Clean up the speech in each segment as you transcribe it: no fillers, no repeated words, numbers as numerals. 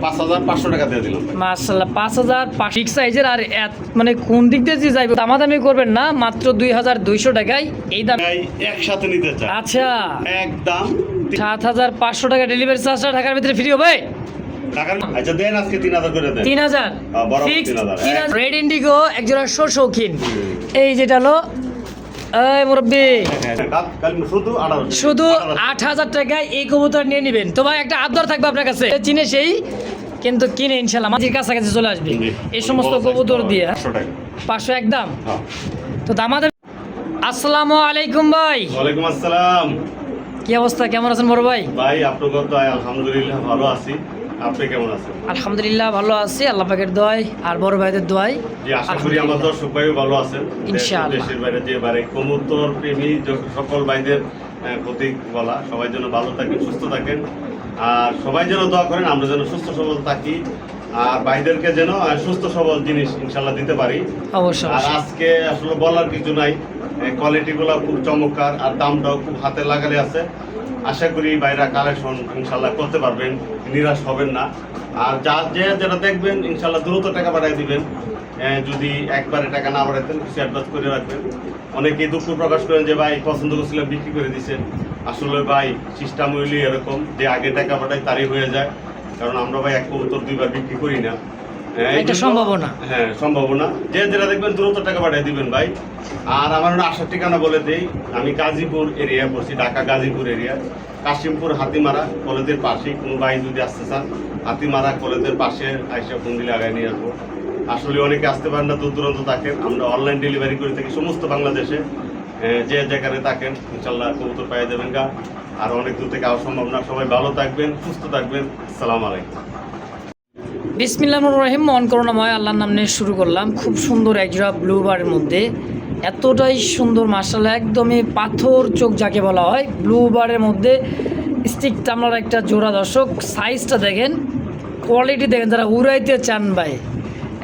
5,500 টাকা দিয়ে দিলাম। মাশাআল্লাহ 5,500 বিগ সাইজের। আর মানে কোন দিক দিয়ে যে যাইবে দামাদামি করবেন না, মাত্র 2,200 টাকায় এই দাম একসাথে নিতে চাই। আচ্ছা, একদম 7,500 টাকা ডেলিভারি চার্জটা ঢাকার ভিতরে ফ্রি হবে। আচ্ছা দেন আজকে 3,000 করে দেন। 3,000 বরাবর ফিক্সড। 3,000 রেড ইন্ডিগো একজোড়া শৌখিন। এই যেটা হলো এই মুরব্বি শুধু 8,000 টাকায় এই কবুতর নিয়ে নেবেন। তো ভাই একটা আবদার থাকবে আপনার কাছে, চিনে সেই কিন্তু কিনে ইনশাল্লাহ আমাদের কাছাকাছি চলে আসবে এই সমস্ত কবুতর দিয়ে। 500 একদম। তো দামাদের আসসালামু আলাইকুম ভাই। ওয়ালাইকুম আসসালাম। কি অবস্থা, কেমন আছেন বড় ভাই? ভাই আপনার দোয়ায় আলহামদুলিল্লাহ ভালো আছি। আপনি কেমন আছেন? আলহামদুলিল্লাহ ভালো আছি, আল্লাহ পাকের দোয়ায় আর বড় ভাইদের দোয়ায়। জি, আশা করি আমার দর্শক ভাইও ভালো আছেন ইনশাআল্লাহ। দেশের বাইরে যে বাইরে কবুতর প্রেমী সকল ভাইদের প্রতি বলা, সবাই যেন ভালো থাকেন, সুস্থ থাকেন, আর সবাই যেন দোয়া করেন আমরা যেন সুস্থ সবল থাকি, আর ভাইদেরকে যেন সুস্থ সবল জিনিস ইনশাল্লাহ দিতে পারি। অবশ্যই। আর আজকে আসলে বলার কিছু নাই, কোয়ালিটিগুলো খুব চমৎকার আর দামটাও খুব হাতে লাগালে আছে। আশা করি বাইরা কালেকশন ইনশাল্লাহ করতে পারবেন, নিরাশ হবেন না। আর যেটা দেখবেন ইনশাল্লাহ দ্রুত টাকা পাঠিয়ে দিবেন। যদি একবারে টাকা না পাঠাতেন কিছু অ্যাডভান্স করে রাখবেন। অনেকেই দুঃখ প্রকাশ করেন যে ভাই পছন্দ করছিলাম বিক্রি করে দিচ্ছেন। আসলে ভাই সিস্টেম হইলে এরকম যে আগে টাকা পাঠায় তারই হয়ে যায়, কারণ আমরা ভাই এক কবুতর দুইবার বিক্রি করি না। এটা সম্ভাবনা। হ্যাঁ সম্ভাবনা। যেটা দেখবেন দ্রুত টাকা পাঠিয়ে দিবেন ভাই। আর আমার আসার ঠিকানা বলে দেই, আমি গাজীপুর এরিয়া পড়ছি, ঢাকা গাজীপুর এরিয়া, কাশিমপুর হাতিমারা কলেজের পাশেই। কোনো ভাই যদি আসতে চান হাতিমারা কলেজের পাশে আইসা ফোন দিলে আগায় নিয়ে আসবো। আসলে অনেকে আসতে পারেন না, দূর দূরান্ত থাকেন, আমরা অনলাইন ডেলিভারি করে থাকি সমস্ত বাংলাদেশে। যে যেখানে থাকেন ইনশাল্লাহ কবুতর পাইয়ে দেবেন গা। আর অনেক দূর থেকে আসার সম্ভব না। সবাই ভালো থাকবেন, সুস্থ থাকবেন। আসসালামু আলাইকুম। বিসমিল্লাহির রহিম। মন করুণাময় আল্লাহর নাম নিয়ে শুরু করলাম। খুব সুন্দর একজোড়া ব্লু বারের মধ্যে, এতটাই সুন্দর মাশাআল্লাহ, একদমই পাথর চোখ যাকে বলা হয়, ব্লু বারের মধ্যে স্টিক চামড়ার একটা জোড়া। দর্শক সাইজটা দেখেন, কোয়ালিটি দেখেন, যারা উড়াইতে চান ভাই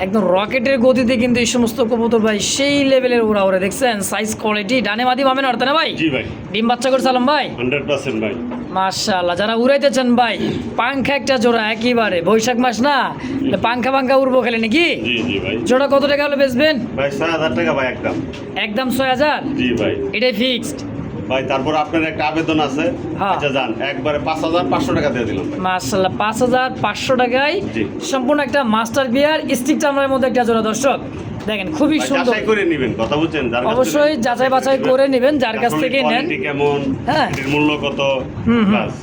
একদম রকেটের গতিতে কিন্তু এই সমস্ত কবুতর ভাই সেই লেভেলের উড়া উড়ে। দেখছেন সাইজ কোয়ালিটি, ডানে মাদি পাবেন অর্থ না ভাই? জি ভাই। ডিম বাচ্চা করে সালাম ভাই। 100% ভাই। মাশাআল্লাহ, যারা উড়াইতে চান ভাই পাংখা একটা জোড়া, একেবারে বৈশাখ মাস না, পাংখা উড়বো খেলে নাকি? জি জি ভাই। জোড়া কত টাকা হলে বেচবেন ভাই? 6,000 টাকা ভাই একদম। একদম 6,000? জি ভাই। এটাই ফিক্সড ভাই। তারপর আপনার একটা আবেদন আছে। হ্যাঁ। আচ্ছা যান, একবারে 5,500 টাকা দিয়ে দিলাম ভাই। মাশাআল্লাহ 5,500 টাকায় জি। সম্পূর্ণ একটা মাস্টার বিয়ার স্টিক চামড়ার মধ্যে একটা জোড়া। দর্শক দেখেন খুবই ভাই, সুন্দর। যাচাই করে নেবেন, কথা বুঝছেন? যার কাছ অবশ্যই থেকে যাচাই বাছাই করে নেবেন, যার কাছ আসলে থেকে নেন। কোয়ালিটি কেমন, হ্যাঁ। এর মূল্য কত, বাস।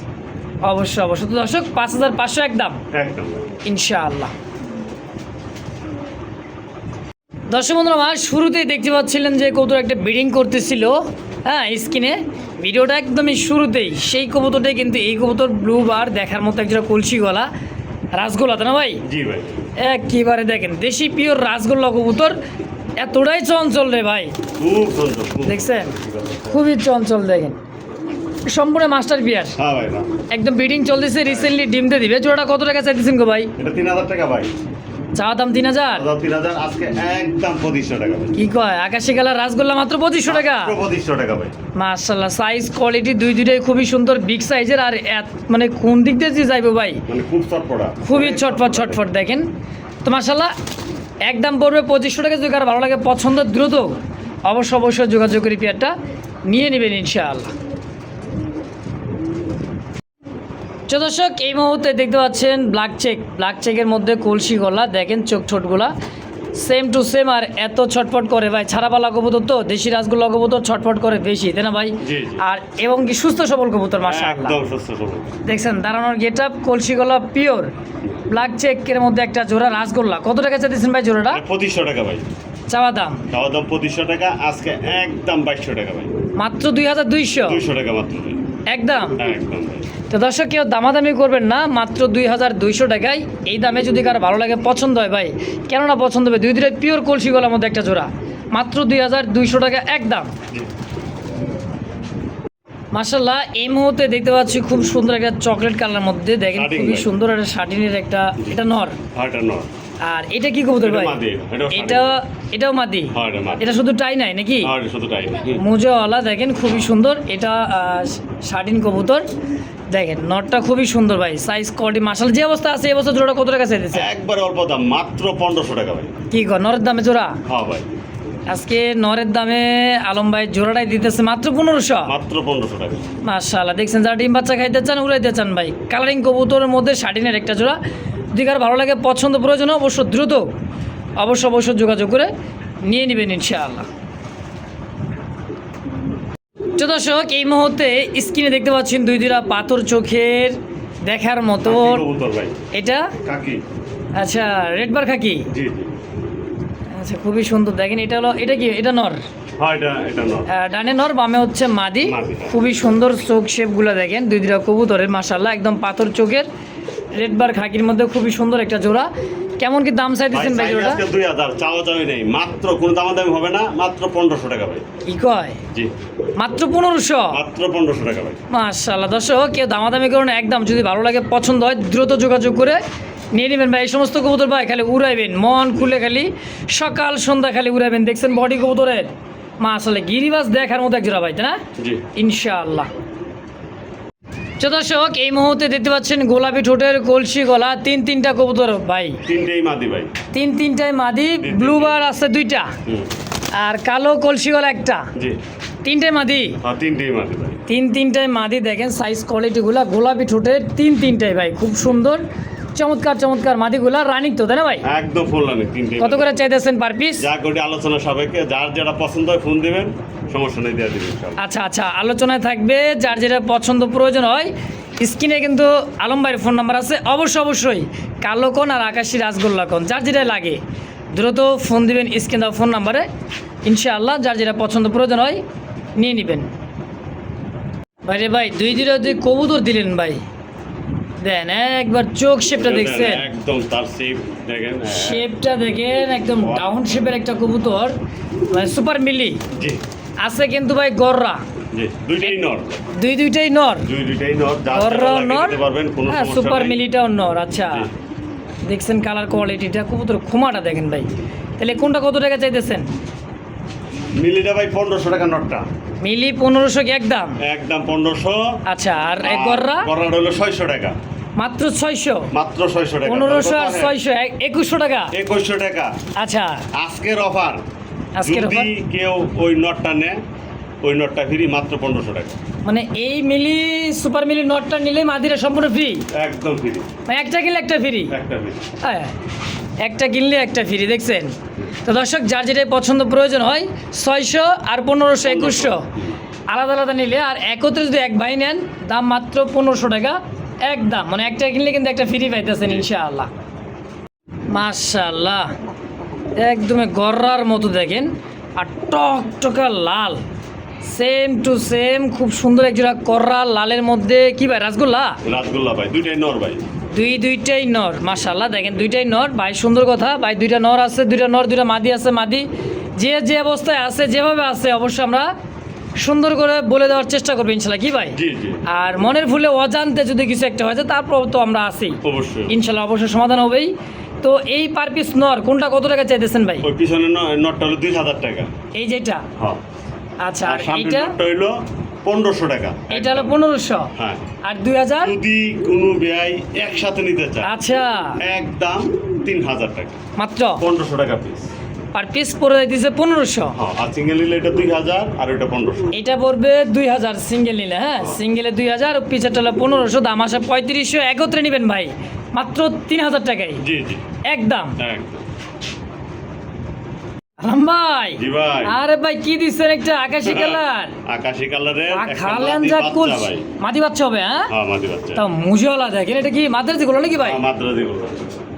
অবশ্যই। তো দর্শক 5,500 একদম একদম ইনশাআল্লাহ। দর্শক বন্ধুরা আমার শুরুতেই দেখতে পাচ্ছিলেন যে কবুতর একটা ব্রিডিং করতেছিল, হ্যাঁ স্ক্রিনে ভিডিওটা একদমই শুরুতেই সেই কবুতরটাই কিন্তু এই কবুতর ব্লু বার দেখার মতো একটা কলসি গলা রাসগোল্লা, তাই না ভাই? জি ভাই। একেবারে দেখেন দেশি পিওর রাসগোল্লা কবুতর, এতটাই চঞ্চল রে ভাই, খুব সুন্দর, খুব। দেখছেন খুবই চঞ্চল। দেখেন সম্পূর্ণ মাস্টার বিয়ার, হ্যাঁ ভাই না। একদম ব্রিডিং চলতেছে, রিসেন্টলি ডিম দিয়ে দিবে। জোড়াটা কত টাকা চাইতেছেন গো ভাই? এটা 3,000 টাকা ভাই। চা দাম 3,000? 3,000 আজকে একদম 2,500 টাকা ভাই। কি কয়, আকাশি কালার রাসগোল্লা মাত্র 2,500 টাকা? 2,500 টাকা ভাই। মাশাআল্লাহ সাইজ কোয়ালিটি দুইটাই খুবই সুন্দর, বিগ সাইজের। আর মানে কোন দিক দিয়ে যে যাইবো ভাই, মানে খুব চটপটা, খুবই ছটফট দেখেন। তো মাশাআল্লাহ একদম পড়বে 2,500 টাকা। যদি কারো ভালো লাগে পছন্দ দ্রুত অবশ্যই যোগাযোগ করে পেয়ারটা নিয়ে নেবেন ইনশাআল্লাহ। দর্শক এই মুহূর্তে দেখতে পাচ্ছেন ব্ল্যাক চেকের মধ্যে কলসি গলা, দেখেন চোখ ছোটগুলা সেম টু সেম। আর এত ছটফট করে ভাই, ছাড়াপালা কবুতর তো, দেশি রাসগোল্লা কবুতর ছটফট করে বেশি, তাই না ভাই? আর এবং কি সুস্থ সবল কবুতর মাশাআল্লাহ। একদম সুস্থ সবল। দেখছেন দাঁড়ানোর গেট আপ, কলসি গলা পিওর ব্ল্যাক চেকের মধ্যে একটা জোড়া রাসগোল্লা। কত টাকা চাইতেছেন ভাই জোড়াটা? 2,500 টাকা ভাই। চাওয়া দাম 2,500 টাকা, আজকে একদম 2,200 টাকা ভাই। মাত্র 2,200? 200 টাকা মাত্র ভাই। একদম। একদম ভাই। তো দর্শক কেউ দামাদামি করবেন না, মাত্র 2,200 টাকায় এই দামে যদি কারো ভালো লাগে পছন্দ হয় ভাই, কেননা পছন্দ হবে, দুইটাই পিওর কলসি গলার মধ্যে একটা জোড়া, মাত্র 2,200 টাকা একদম। মাশাআল্লাহ এই মুহূর্তে দেখতে পাচ্ছি খুব সুন্দর একটা চকলেট কালার মধ্যে, দেখেন খুবই সুন্দর একটা শাটিনের একটা, এটা নর। আর এটা কি কবুতর ভাই? এটাও মাদি? এটা শুধু টাই নাই নাকি? শুধু টাই। মোজাওয়ালা, দেখেন খুবই সুন্দর। এটা শাটিন কবুতর, দেখেন নটটা খুবই সুন্দর ভাই, সাইজ কোয়ালিটি মাশাআল্লাহ। যে অবস্থা আছে এই অবস্থা জোড়াটা কত টাকা চাইতেছে? একবারে অল্প দাম, মাত্র 1500 টাকা ভাই। কি কর নরের দামে জোড়া? হ্যাঁ ভাই, আজকে নরের দামে আলম ভাই জোড়াটাই দিতেছে মাত্র 1500। মাত্র 1500 টাকা। মাশাআল্লাহ, দেখছেন যারা ডিম বাচ্চা খাইতে চান উড়াইতে চান ভাই, কালারিং কবুতরের মধ্যে শাটিনের একটা জোড়া। যদি কার ভালো লাগে পছন্দ প্রয়োজন অবশ্য দ্রুত অবশ্য যোগাযোগ করে নিয়ে নেবেন ইনশাআল্লাহ। তো দর্শক এই মুহূর্তে স্ক্রিনে দেখতে পাচ্ছেন দুইটা পাথর চোখের দেখার মতো। কাকি কবুতর ভাই, এটা কাকি। আচ্ছা, রেড বার খাকি। জি জি। আচ্ছা, খুবই সুন্দর। দেখেন এটা হলো, এটা কি, এটা নর? হ্যাঁ, এটা নর। ডানে নর, বামে হচ্ছে মাদি। মাদি। খুবই সুন্দর চোখ শেপগুলো দেখেন দুইটা কবুতরের মাশাআল্লাহ, একদম পাথর চোখের রেড বার খাকির মধ্যে খুবই সুন্দর একটা জোড়া। কেমন কি দাম চাইতেছেন ভাই জোড়া? আজকে 2000 চাওয়া নেই, মাত্র কোনো দামাদামি হবে না, মাত্র 1500 টাকা ভাই। কি কয়? জি, মাত্র 1500? মাত্র 1500 টাকা ভাই। মাশাআল্লাহ দর্শক, কেউ দামাদামি করুন, একদম যদি ভালো লাগে পছন্দ হয় দ্রুত যোগাযোগ করে নিয়ে নেবেন ভাই। এই সমস্ত কবুতর ভাই খালি উড়াইবেন, মন খুলে খালি সকাল সন্ধ্যা খালি উড়াইবেন। দেখছেন বডি কবুতরের মাশাআল্লাহ গিরিবাজ দেখার মতো এক জোড়া ভাই, তাই না? জি ইনশাআল্লাহ। তো দর্শক এই মুহূর্তে দেখতে পাচ্ছেন গোলাপি ঠোঁটের কলসি গলা তিনটা কবুতর ভাই, তিনটেই মাদি ভাই। তিনটায় মাদি। ব্লু বার আছে দুইটা, হুম, আর কালো কলসি গলা একটা। জি। তিনটায় মাদি। হ্যাঁ, তিনটেই মাদি ভাই। তিনটায় মাদি। দেখেন সাইজ কোয়ালিটিগুলা গোলাপি ঠোঁটের তিনটায় ভাই, খুব সুন্দর চমৎকার মাদিগুলা রানিং তো, তাই না ভাই? একদম ফুল রানিং, তিনটেই। কত করে চাইতেছেন পার পিস? যা করে আলোচনা সবাইকে, যার যেটা পছন্দ হয় ফোন দিবেন, সমস্যা নেই, দিয়ে দিবেন ইনশাআল্লাহ। আচ্ছা, আলোচনায় থাকবে, যার যেটা পছন্দ প্রয়োজন হয়। স্ক্রিনে কিন্তু আলম ভাইয়ের ফোন নাম্বার আছে, অবশ্যই কালো কোন আর আকাশি রাসগোল্লা কোন, যার যেটা লাগে দ্রুত ফোন দিবেন স্ক্রিন দেওয়া ফোন নাম্বারে ইনশাআল্লাহ। যার যেটা পছন্দ প্রয়োজন হয় নিয়ে নেবেন। ভাইরে ভাই দুই কবুতর দিলেন ভাই, দেন একবার চোখ শেপটা দেখছেন? একদম তার শেপ দেখেন, শেপটা দেখেন, একদম ডাউন শেপের একটা কবুতর, মানে সুপার মিলি জি আছে কিন্তু ভাই গররা। জি, দুইটাই নর। দুইটাই নর। দুইটাই নর, যার গররা যেটা লাগে নর, দিতে পারবেন, কোনো হ্যাঁ সমস্যা সুপার নেই। মিলিটাও নর। আচ্ছা, জি। দেখছেন কালার কোয়ালিটিটা, কবুতর খুমাটা দেখেন ভাই। তাহলে কোনটা কত টাকা চাইতেছেন? মিলিটা ভাই 1500 টাকা নটটা। মিলি 1500 কি একদম? একদম 1500। আচ্ছা, আর এক গররা? গররাটা হলো 600 টাকা। মাত্র 600? মাত্র 600 টাকা। 1500 আর 600 2100 টাকা। 2100 টাকা আচ্ছা, আজকের অফার। আজকের যদি অফার? কেউ ওই নটটা নেয়, ওই নটটা ফ্রি, মাত্র 1500 টাকা। মানে এই মিলি সুপার মিলি নটটা নিলে মাদিরা সম্পূর্ণ ফ্রি? একদম ফ্রি, মানে একটা কিনলে একটা ফ্রি? একটা ফ্রি। হ্যাঁ, একটা কিনলে একটা ফ্রি, দেখছেন? তো দর্শক যার যেটাই পছন্দ প্রয়োজন হয় 600 আর 1500 2100 আলাদা নিলে, আর একত্রে যদি এক ভাই নেন দাম মাত্র 1500 টাকা একদম। মানে একটা কিনলে কিন্তু একটা ফ্রি পাইতেছেন ইনশাআল্লাহ। মাশাআল্লাহ, একদমই গররার মতো দেখেন, আর টকটকা লাল, সেম টু সেম, খুব সুন্দর একজোড়া কররা লালের মধ্যে। কি ভাই রাসগোল্লা? রাসগোল্লা ভাই, দুইটাই নর ভাই। দুইটাই নর মাশাআল্লাহ, দেখেন দুইটাই নর ভাই, সুন্দর কথা ভাই। দুইটা নর আছে, দুইটা মাদি আছে। মাদি যে অবস্থায় আছে, যেভাবে আছে, অবশ্যই আমরা সুন্দর করে বলে দেওয়ার চেষ্টা করবো ইনশাল্লাহ। কি ভাই? জি জি, আর মনের ভুলে অজান্তে যদি কিছু একটা হয়েছে তারপর তো আমরা আছি অবশ্যই ইনশাল্লাহ, অবশ্যই সমাধান হবেই। তো এই পার পিস নর কোনটা কত টাকা চাইতেছেন ভাই? ওই পিছনে নটটা হলো 2000 টাকা। এই যেটা? হ্যাঁ। আচ্ছা, আর আর সামনের এইটা? নটটা হইলো 1500 টাকা। এটা হলো 1500। হ্যাঁ। আর 2000? যদি কোনো ব্যয় একসাথে নিতে চায়, আচ্ছা, একদম 3000 টাকা, মাত্র 1500 টাকা পিস। পার পিস পড়ে যাইতেছে 1500। হ্যাঁ, আর সিঙ্গেল নিলে এটা 2000 আর ওইটা 1500। এটা পড়বে 2000 সিঙ্গেল নিলে। হ্যাঁ, সিঙ্গেলে 2000, পিছেরটা হলো 1500, দাম আসে 3500। একত্রে নেবেন ভাই মাত্র 3000 টাকায় জি জি, একদম। একদম। আলম ভাই, জি ভাই। আরে ভাই কি দিচ্ছেন একটা আকাশি কালার? আকাশি কালারের একটা খালেন মাদি যা বাচ্চা কুল, ভাই। মাদি বাচ্চা হবে? হ্যাঁ, হ্যাঁ, মাদি বাচ্চা। তা মুজওয়ালা দেখেন, এটা কি মাদ্রাজি গোল্লা নাকি ভাই? হ্যাঁ, মাদ্রাজি গোল্লা।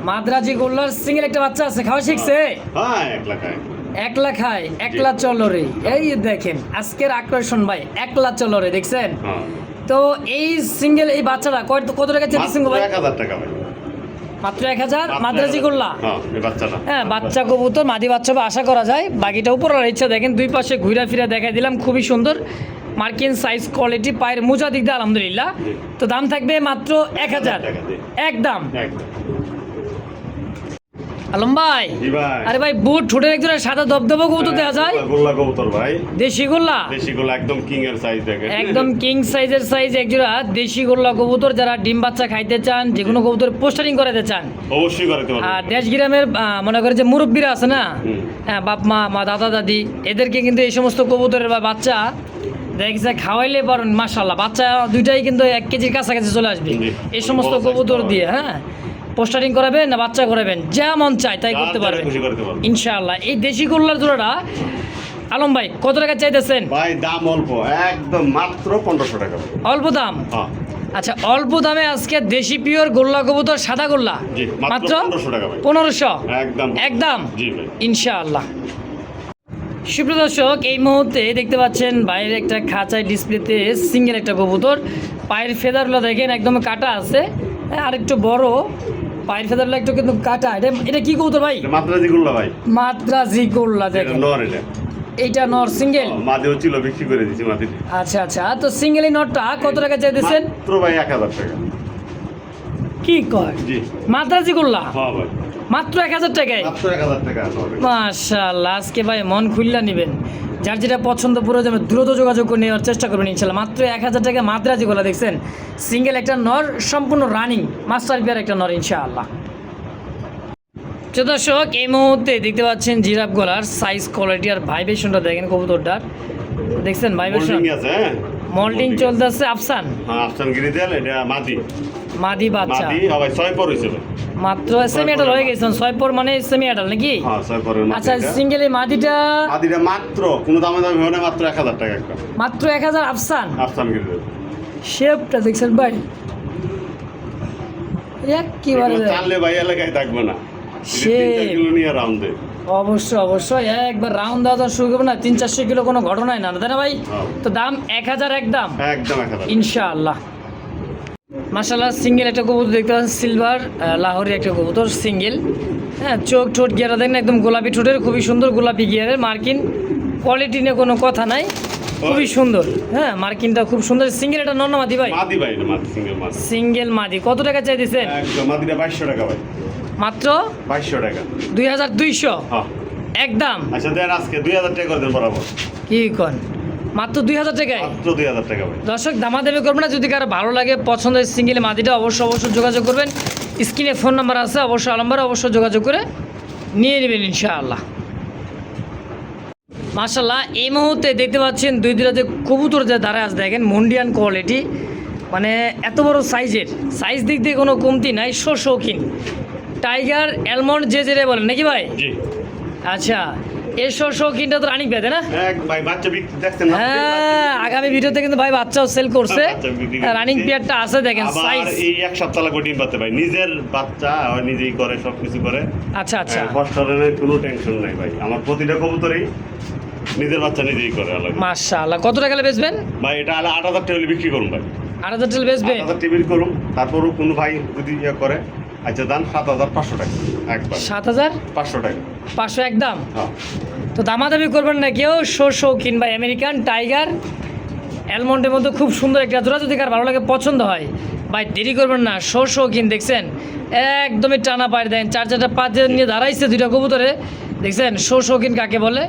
মাদ্রাজি গোল্লার সিঙ্গেল একটা বাচ্চা আছে, খাওয়া শিখছে? হ্যাঁ, 1 লাখ টাকা। একলা খায়, একলা চলো রে। এই দেখেন আজকের আকর্ষণ ভাই, একলা চলো রে, দেখছেন? হ্যাঁ, তো এই সিঙ্গেল এই বাচ্চাটা কত টাকা চাইছেন মাত্র ভাই? 1000 টাকা ভাই। মাত্র 1000 মাত্র মাদ্রাজি 1000 গোল্লা। হ্যাঁ, এই বাচ্চাটা। হ্যাঁ, বাচ্চা কবুতর, মাদি বাচ্চা বা আশা করা যায়। বাকিটা উপরের ইচ্ছা। দেখেন দুই পাশে ঘুরা ফিরা দেখাই দিলাম, খুবই সুন্দর মার্কিন সাইজ কোয়ালিটি, পায়ের মোজা দিক দিয়ে আলহামদুলিল্লাহ। জি। তো দাম থাকবে মাত্র 1000 টাকা দিয়ে। একদম। একদম। আলম ভাই, জি ভাই। আরে ভাই বুট ঠোঁটের একজনের সাদা দবদবা কবুতর দেওয়া যায়, গোল্লা কবুতর ভাই, দেশি গোল্লা, দেশি গোল্লা একদম কিং এর সাইজ দেখেন, একদম কিং সাইজের সাইজ একজোড়া দেশি গোল্লা কবুতর। যারা ডিম বাচ্চা খাইতে চান, যে কোনো কবুতর পোস্টারিং করাতে চান, অবশ্যই করাতে পারবেন। আর দেশ গ্রামের মনে করে যে মুরব্বীরা আছে না, হুম। হ্যাঁ, বাপ মা দাদা দাদি, এদেরকে কিন্তু এই সমস্ত কবুতরের বা বাচ্চা দেখছে খাওয়াইলে পারেন, মাশাল্লাহ বাচ্চা দুইটাই কিন্তু 1 কেজির কাছাকাছি চলে আসবে জি। এই সমস্ত বড় size কবুতর পাওয়া দিয়ে। হ্যাঁ, পোস্টারিং করাবেন না বাচ্চা করাবেন, যা মন চায় তাই যার করতে যেটা পারবেন খুশি করতে পারবেন। ইনশাআল্লাহ। এই দেশি গোল্লার জোড়াটা আলম ভাই কত টাকা চাইতেছেন? ভাই দাম অল্প, একদম মাত্র 1500 টাকা। অল্প দাম? হ্যাঁ আচ্ছা, অল্প দামে আজকে দেশি পিওর গোল্লা কবুতর, সাদা গোল্লা জি, মাত্র 1500 টাকা ভাই। 1500 একদম একদম জি ভাই। ইনশাআল্লাহ। সুপ্রিয় দর্শক, এই মুহূর্তে দেখতে পাচ্ছেন বাইরে একটা খাঁচায় ডিসপ্লেতে সিঙ্গেল একটা কবুতর, পায়ের ফেদারগুলো দেখেন একদম কাটা আছে, হ্যাঁ, আর একটু বড় পায়ের ফেদারগুলো একটু কিন্তু কাটা। এটা কি কবুতর ভাই? এটা মাদ্রাজি গোল্লা ভাই, মাদ্রাজি গোল্লা এটা দেখেন, নর এটা। এইটা নর সিঙ্গেল। মাদিও ছিল, বিক্রি করে দিয়েছি মাদি। আচ্ছা আচ্ছা, তো সিঙ্গেল এই নটটা কত টাকা চাইতেছেন? মাত্র ভাই 1000 টাকা। কি কয় জি মাদ্রাজি গোল্লা হ্যাঁ ভাই, মাত্র 1000 টাকায়? মাত্র 1000 টাকা নর। মাশাআল্লাহ, আজকে ভাই মন খুললা নেবেন, যার যেটা পছন্দ পুরো যাবে দ্রুত যোগাযোগ করে নেওয়ার চেষ্টা করবেন ইনশাল্লাহ। মাত্র 1000 টাকা মাদ্রাজি গোলা দেখছেন, সিঙ্গেল একটা নর, সম্পূর্ণ রানিং মাস্টার পেয়ার একটা নর ইনশাআল্লাহ। তো দর্শক, এই মুহূর্তে দেখতে পাচ্ছেন জিরাফ গলার সাইজ, কোয়ালিটি আর ভাইব্রেশনটা দেখেন কবুতরটার, দেখছেন ভাইব্রেশন, মোল্ডিং আছে হ্যাঁ, মল্টিং চলতেছে। আফসান হ্যাঁ আফসান গিরি দেল, এটা মাদি। মাদি বাচ্চা, মাদি ভাই 6 পর হইছে ভাই। মাত্র সেমি অ্যাডাল হয়ে গেছেন, 6 পর মানে সেমি অ্যাডাল নাকি? হ্যাঁ 6 পরের মাদি। আচ্ছা, সিঙ্গেল এই মাদিটা মাদিটা মাত্র কোনো দামে দামি হবে না, মাত্র 1000 টাকা একটা। মাত্র 1000। আফসান আফসান গিরি দেল শেপটা দেখছেন ভাই, একেবারে এগুলো চাললে ভাই এলাকায় থাকবে না, সে 3-4 কিলো নিয়ে রাউন্ডে। অবশ্যই অবশ্যই একবার রাউন্ড দেওয়া তো শুরু করবো না, 300-400 কিলো কোনো ঘটনাই না, তাই না ভাই? হ্যাঁ। তো দাম 1000 একদম একদম 1000। ইনশাআল্লাহ। মাশাআল্লাহ, সিঙ্গেল একটা কবুতর দেখতে পাচ্ছেন, সিলভার লাহোরি একটা কবুতর সিঙ্গেল, হ্যাঁ, চোখ ঠোঁট গিয়ারা দেখেন একদম গোলাপি ঠোঁটের, খুবই সুন্দর গোলাপি গিয়ারের মার্কিন, কোয়ালিটি নিয়ে কোনো কথা নাই, খুবই সুন্দর, হ্যাঁ, মার্কিনটা খুব সুন্দর। সিঙ্গেল এটা নর না মাদি ভাই? মাদি ভাই, এটা মাদি, সিঙ্গেল মাদি। সিঙ্গেল মাদি কত টাকা চাইতেছেন? একদম মাদিটা 2200 টাকা ভাই, মাত্র 2200 টাকা। 2200 হ্যাঁ একদম। আচ্ছা দেন আজকে 2000 টাকা করে দেন বরাবর, কি কন, মাত্র 2000 টাকায়? মাত্র 2000 টাকা ভাই। দর্শক, দামাদামি করবেন না, যদি কারো ভালো লাগে পছন্দের সিঙ্গেল মাদিটা অবশ্যই যোগাযোগ করবেন, স্ক্রিনে ফোন নাম্বার আছে, অবশ্যই আলম্বার অবশ্যই যোগাযোগ করে নিয়ে নেবেন ইনশাআল্লাহ। মাশাআল্লাহ, এই মুহূর্তে দেখতে পাচ্ছেন দুইটা যে কবুতর যে দাঁড়ায় আছে দেখেন, মন্ডিয়ান কোয়ালিটি, মানে এত বড় সাইজের, সাইজ দিক দিয়ে কোনো কমতি নাই, শৌখিন টাইগার অ্যালমন্ড যে যেটা বলেন নাকি ভাই? জি আচ্ছা, এই শৌখিনটা তো রানিং পেতে না? এক ভাই বাচ্চা বিক্রি দেখছেন না? হ্যাঁ, আগামী ভিডিওতে কিন্তু ভাই বাচ্চাও সেল করছে, বাচ্চা বিক্রি করছে। রানিং পেয়ারটা আছে দেখেন আবার সাইজ। এই এক সপ্তাহ লাগবে ডিম পাতে ভাই, নিজের বাচ্চা হয় নিজেই করে, সবকিছু করে। আচ্ছা আচ্ছা, ফস্টারের কোনো টেনশন নাই ভাই, আমার প্রতিটা কবুতরই নিজের বাচ্চা নিজেই করে আলাদা। মাশাআল্লাহ, কত টাকা বেচবেন ভাই এটা 8000 টাকা হলে বিক্রি করুন ভাই, 8000 টাকা বেচবেন? 8000 টাকা বিক্রি করুন। তারপরও কোনো ভাই যদি ইয়ে করে, আচ্ছা দাম 7500 টাকা একবার, 7500 টাকা। 500 একদম। হ্যাঁ তো দামাদামি করবেন না কেউ, শৌখিন বা আমেরিকান টাইগার অ্যালমন্ডের মধ্যে খুব সুন্দর একটা জোড়া, যদি কার ভালো লাগে পছন্দ হয় ভাই দেরি করবেন না, শৌখিন দেখছেন একদমই টানা পায়ের দেন, 4-4টা পা দিয়ে নিয়ে দাঁড়াইছে দুইটা কবুতরে, দেখছেন শৌখিন কাকে বলে।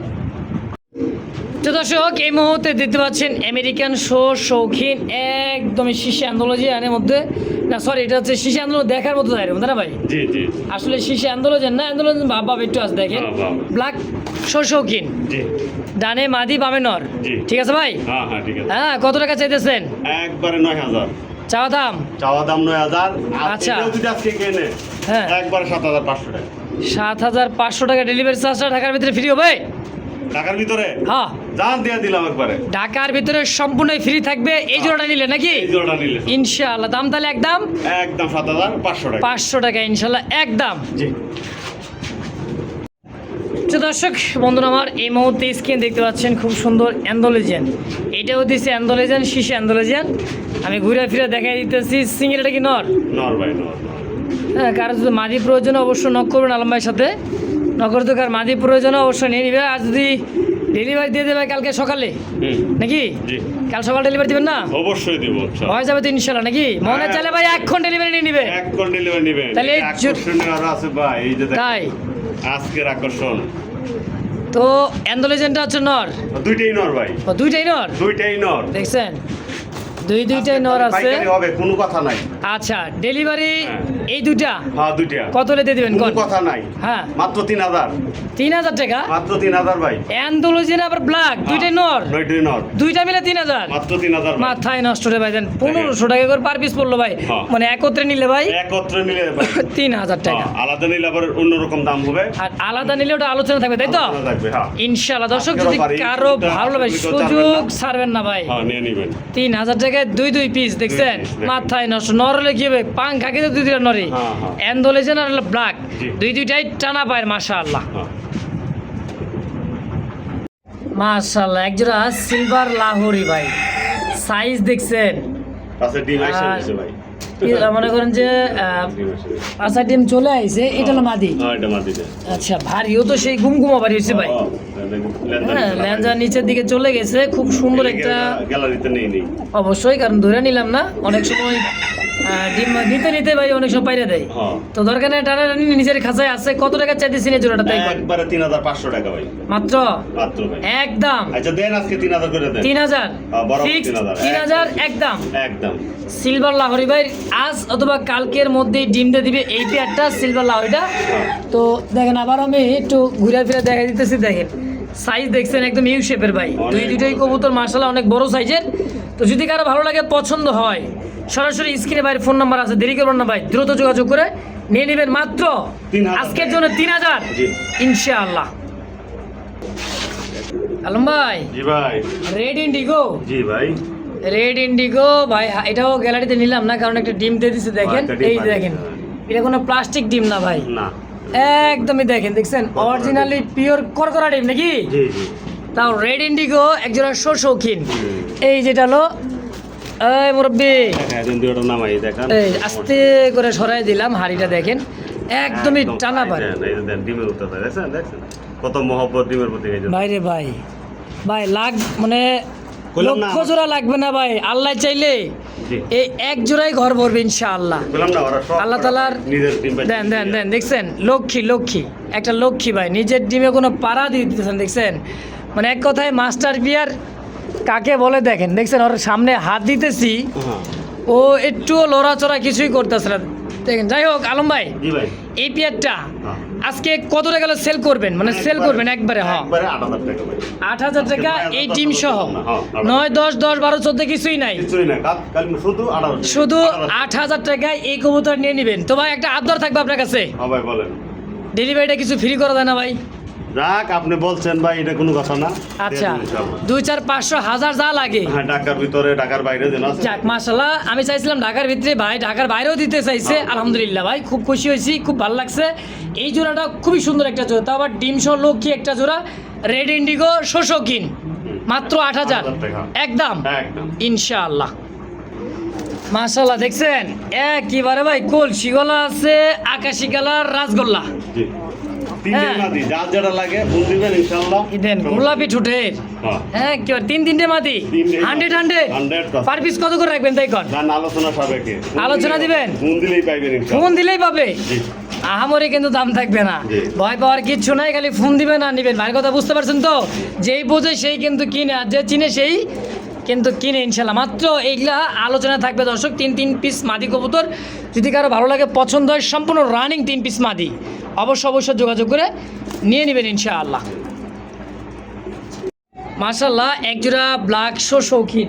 তো দর্শক, এই মুহূর্তে দেখতে পাচ্ছেন আমেরিকান শৌখিন একদমই শিশি আন্দোলনের মধ্যে, না সরি, এটা হচ্ছে শিশি আন্দোলন দেখার মতো যায় না ভাই? জি জি আসলে শিশি আন্দোলন না, আন্দোলন ভাব একটু আছে দেখেন, হ্যাঁ, বাহ। ব্ল্যাক শৌখিন, জি ডানে মাদি বামে নর, জি। ঠিক আছে ভাই? হ্যাঁ হ্যাঁ ঠিক আছে। হ্যাঁ, কত টাকা চাইতেছেন? একবারে 9000 চাওয়া দাম? চাওয়া দাম 9000। আচ্ছা। এটাও যদি আজকে কেনে হ্যাঁ, একবারে 7500 টাকা। 7500 টাকা ডেলিভারি চার্জটা ঢাকার ভিতরে ফ্রি হবে? ঢাকার ভিতরে হ্যাঁ, জান দিয়ে দিলাম একবারে, ঢাকার ভিতরে সম্পূর্ণই ফ্রি থাকবে এই জোড়াটা নিলে নাকি? এই জোড়াটা নিলে ইনশাআল্লাহ। দাম তাহলে একদম একদম 7500 টাকা। 500 টাকা ইনশাআল্লাহ একদম। জি তো দর্শক বন্ধুরা আমার, এই মুহূর্তে স্ক্রিন দেখতে পাচ্ছেন খুব সুন্দর অ্যান্ডোলেজিয়ান, এটাও দিচ্ছে অ্যান্ডোলেজিয়ান, শিশে অ্যান্ডোলেজিয়ান। আমি ঘুরে ফিরে দেখাই দিতেছি, সিঙ্গেলটা কি নর? নর ভাই নর। হ্যাঁ, কারো যদি মাদি প্রয়োজন অবশ্যই নক করবেন আলম ভাইয়ের সাথে, নকর তো কার মাদি প্রয়োজন অবশ্যই নিয়ে নিবে, আর যদি ডেলিভারি দিয়ে দেবে কালকে সকালে, হুম নাকি জি কাল সকাল ডেলিভারি দিবেন না? অবশ্যই দিব হয়ে যাবে তো ইনশাল্লাহ নাকি? মনে হ্যাঁ। চাইলে ভাই এখন ডেলিভারি নিয়ে নিবে। এক কোন ডেলিভারি নেবেন তাহলে এটা আকর্ষণীয় আরো আছে ভাই, এই যে দেখেন তাই আজকের আকর্ষণ। তো অ্যান্ডোলেজেনটা হচ্ছে নর, দুইটাই নর ভাই, ও দুইটাই নর দুইটাই নর। দেখছেন, দুইটাই নর আছে। পাইকারি হবে, কোনো কথা নাই। আচ্ছা ডেলিভারি হ্যাঁ। এই দুইটা হ্যাঁ দুইটা, কত হলে দিয়ে দিবেন? কোনো কোন কথা নাই। হ্যাঁ মাত্র 3000, 3000 টাকা। মাত্র 3000 ভাই। অ্যান্ডোলেজেন আবার ব্ল্যাক দুইটাই নর, দুইটাই নর, দুইটা মিলে 3000। মাত্র 3000 ভাই। মাথায় নষ্ট রে ভাই, দেন 1500 টাকা করে পার পিস পড়লো ভাই, হ্যাঁ। মানে একত্রে নিলে ভাই একত্রে নিলে ভাই 3000 টাকা। হ্যাঁ, আলাদা নিলে আবার অন্যরকম দাম হবে। আর আলাদা নিলে ওটা আলোচনা থাকবে তাই তো? আলোচনা থাকবে, হ্যাঁ। ইনশাআল্লাহ দর্শক আজকেরও যদি পারি, কারো কিন্তু ভালো লাগে আপনি তো সুযোগ ছাড়বেন ছাড়বেন না ভাই। হ্যাঁ নিয়ে নিবেন। 3000 টাকায় দুই পিস দেখছেন, piece, দেখেন। মাথায় নষ্ট। নরলে কি হবে, পাঙ্খা কিন্তু দুইটা নরি, হ্যাঁ, হ্যাঁ। অ্যান্ডোলেজেন আর ব্ল্যাক জি। দুইটাই টানা পায় মাশাআল্লাহ। হ্যাঁ মাশাআল্লাহ একজোড়া সিলভার লাহোরি ভাই, সাইজ দেখছেন, আচ্ছা ডিম আইসা আর- দিছে ভাই। মনে করেন যে ডিম আইসা দিছে। আচ্ছা ডিম চলে আইছে, এটা হলো মাদি। হ্যাঁ এটা মাটি দেন। আচ্ছা ভারীও তো সেই গুমগুমা ভারী হয়েছে ভাই, হ্যাঁ ল্যাঞ্জা নিচের দিকে চলে গেছে, খুব সুন্দর একটা। গ্যালারিতে নেই নেই। অবশ্যই, কারণ ধরে নিলাম না, অনেক সময় ডিম নিতে নিতে ভাই অনেক সময় পাইরে দেয়, হ্যাঁ তো দরকার নেই টানা টানি, নিজের খাঁচায় আছে। কত টাকা চাইতেছি না জোড়াটা তাই বল? একবারে 3500 টাকা ভাই, মাত্র মাত্র ভাই। একদম আচ্ছা দেন আজকে 3000 করে দেন। 3000 হ্যাঁ, বরাবর ফিক্সড 3000 3000 একদম। একদম সিলভার লাহোরি ভাই আজ অথবা কালকের মধ্যেই ডিম দিয়ে দিবে এই পেয়ারটা সিলভার লাহোরিটা। তো দেখেন আবার আমি একটু ঘুরে ফিরে দেখা দিতেছি, দেখেন সাইজ দেখছেন একদম ইউ শেপের ভাই, অনেক দুইটাই বড়। কবুতর মাশাআল্লাহ অনেক বড় সাইজের। তো যদি কারো ভালো লাগে পছন্দ হয়, সরাসরি স্ক্রিনে ভাইয়ের ফোন নাম্বার আছে, দেরি করবেন না ভাই, দ্রুত যোগাযোগ করে নিয়ে নেবেন মাত্র 3000 আজকের জন্য 3000 জি। ইনশাআল্লাহ। আলম ভাই জি ভাই। রেড ইন্ডিগো, জি ভাই। রেড ইন্ডিগো ভাই, এটাও গ্যালারিতে নিলাম না, কারণ একটা ডিম দিয়ে দিছে দেখেন, একটা ডিম এই পাঠিয়েছে, দেখেন, হ্যাঁ। এটা কোনো প্লাস্টিক ডিম না ভাই, না একদমই দেখেন, দেখছেন অরিজিনালি পিওর করকরা ডিম নাকি? জি জি। তাও রেড ইন্ডিগো একজোড়া শৌখিন। হুম। এই যেটা হলো এই মুরব্বি, হ্যাঁ দেন দুটো নামাই দেখান। এই আস্তে করে সরাই দিলাম, হাড়িটা দেখেন একদমই একদম টানা পাই পারে দেন, এই যে দেন ডিমের উত্তর দেখছেন, দেখছেন কত মহব্বত ডিমের প্রতি। এই যে ভাই রে ভাই, ভাই লাগ মানে বললাম না, লক্ষ জোড়া লাগবে না ভাই, আল্লাহ চাইলে জি। এই এক জোড়াই ঘর ভরবে ইনশাআল্লাহ। বললাম না ওরা সব আল্লাহ তাআলার নিজের ডিম পাই। দেন দেন দেন, দেখছেন লক্ষ্মী একটা লক্ষ্মী ভাই, নিজের ডিমে কোনো পাড়া দিয়ে দিতেছেন, দেখছেন মানে এক কথায় মাস্টার বিয়ার কাকে বলে দেখেন, দেখছেন ওর সামনে হাত দিতেছি, হ্যাঁ ও একটুও লড়াচড়া কিছুই করতেছে না দেখেন। যাই হোক আলম ভাই, জি ভাই। এই পেয়ারটা হ্যাঁ। আজকে কত টাকা সেল করবেন, মানে সেল করবেন একবারে? হ্যাঁ একবারে 8000 টাকা ভাই। 8000 টাকা এই ডিম সহ, হ্যাঁ, 9 10 10 12 14 কিছুই নাই, কিছুই না, কাল শুধু 8000 শুধু 8000 টাকায় এই কবুতর নিয়ে নেবেন। তো ভাই একটা আবদার থাকবে আপনার কাছে, হ্যাঁ ভাই বলেন। ডেলিভারিটা কিছু ফ্রি করা যায় না ভাই? যাক আপনি বলছেন ভাই, এটা কোনো কথা না। আচ্ছা দিয়ে দিন ইনশাআল্লাহ। 2 4 500 1000 যা লাগে। হ্যাঁ ঢাকার ভিতরে ঢাকার বাইরে যেন আছে। যাক মাশাআল্লাহ, আমি চাইছিলাম ঢাকার ভিতরে, ভাই ঢাকার বাইরেও দিতে চাইছে, আলহামদুলিল্লাহ ভাই খুব খুশি হয়েছি, খুব ভালো লাগছে। এই জোড়াটা খুবই সুন্দর একটা জোড়া, তাও আবার ডিম সহ লক্ষ্মী একটা জোড়া, রেড ইন্ডিগো শৌখিন, মাত্র 8000 টাকা। একদম একদম ইনশাআল্লাহ। মাশাআল্লাহ দেখছেন একেবারে ভাই কলসি গলা আছে, আকাশি কালার রাসগোল্লা, জি। তিনটে হ্যাঁ। মাদি যার যেটা লাগে ফোন দিবেন ইনশাআল্লাহ। দেন গোলাপি ঠোঁটের, হ্যাঁ হ্যাঁ কি তিনটে মাদি, তিনটে 100 পার পিস কত করে রাখবেন তাই কর? গান আলোচনা সাবেকে আলোচনা দিবেন? ফোন দিলেই পাইবেন ইনশাআল্লাহ। ফোন দিলেই পাবে, জি আহামরি কিন্তু দাম থাকবে না, জি। ভয় পাওয়ার কিচ্ছু নাই, খালি ফোন দিবেন আর নিবেন। ভাইয়ের কথা বুঝতে পারছেন তো? যেই বোঝে সেই কিন্তু কিনে, আর যে চিনে সেই কিন্তু কিনে ইনশাল্লাহ। মাত্র এইগুলা আলোচনা থাকবে দর্শক, 3 পিস মাদি কবুতর, যদি কারো ভালো লাগে পছন্দ হয়, সম্পূর্ণ রানিং 3 পিস মাদি, অবশ্যই যোগাযোগ করে নিয়ে নেবেন ইনশাআল্লাহ। মাশাআল্লাহ একজোড়া ব্ল্যাক শৌখিন,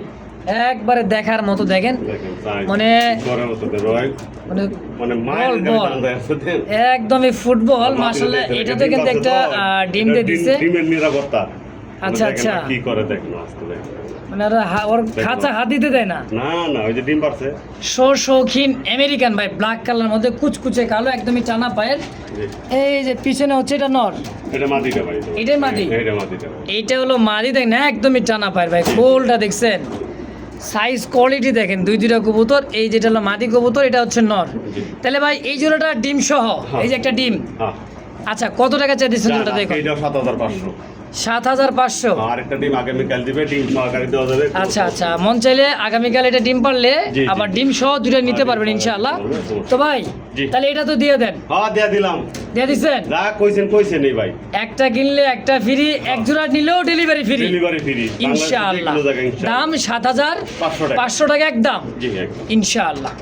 একবারে দেখার মতো, দেখেন দেখেন সাইজ মানে ঘরের মতো রয়, মানে মানে মায়ের বল, গায়ে বল। টান দেয় আছে দেন। একদমই ফুটবল মাদি মাশাআল্লাহ। দেখতে এটাতে দেখেন, কিন্তু ডিম একটা পাচ্ছে তো, ডিম এটা দিয়ে দিছে। ডিমের নিরাপত্তা। আচ্ছা, দেখেন না আচ্ছা। কি করে দেখেন আস্তে দেখেন। মানে ওর খাঁচা হাত দিতে দেয় না। না না ওই যে ডিম পারছে। শৌখিন আমেরিকান ভাই, ব্ল্যাক কালার মধ্যে কুচকুচে কালো, একদমই টানা পায়ের। জি। এই যে পিছনে হচ্ছে এটা নর, এটা মাদিটা ভাই। এটাই মাদি? এটা মাদিটা। এইটা হলো মাদি, দেখেন একদমই টানা পায়ের ভাই, কোলটা দেখছেন, সাইজ কোয়ালিটি দেখেন, দুইটা কবুতর। এই যেটা হলো মাদি কবুতর, এটা হচ্ছে নর। জি। তাহলে ভাই এই জোড়াটা ডিম সহ, হ্যাঁ। এই যে একটা ডিম, হ্যাঁ আচ্ছা কত টাকা চাই দিচ্ছেন জোড়াটা দেখো? এইটা 7500 7,500। আর একটা ডিম আগামীকাল দিবে, ডিম সহকারে দেওয়া যাবে। আচ্ছা আচ্ছা, মন চাইলে আগামীকাল এটা ডিম পারলে জি, জি। আবার ডিম সহ দুটো নিতে পারবেন ইনশাআল্লাহ। তো ভাই জি। তাহলে এটা তো দিয়ে দেন। হ্যাঁ দেয়া দিলাম, দিয়ে দিচ্ছেন? যা কইছেন এই ভাই, একটা কিনলে একটা ফ্রি, এক জোড়া নিলেও ডেলিভারি ফ্রি ডেলিভারি ফ্রি ইনশাআল্লাহ। দাম 7,500 টাকা একদম জি একদম। ইনশাআল্লাহ।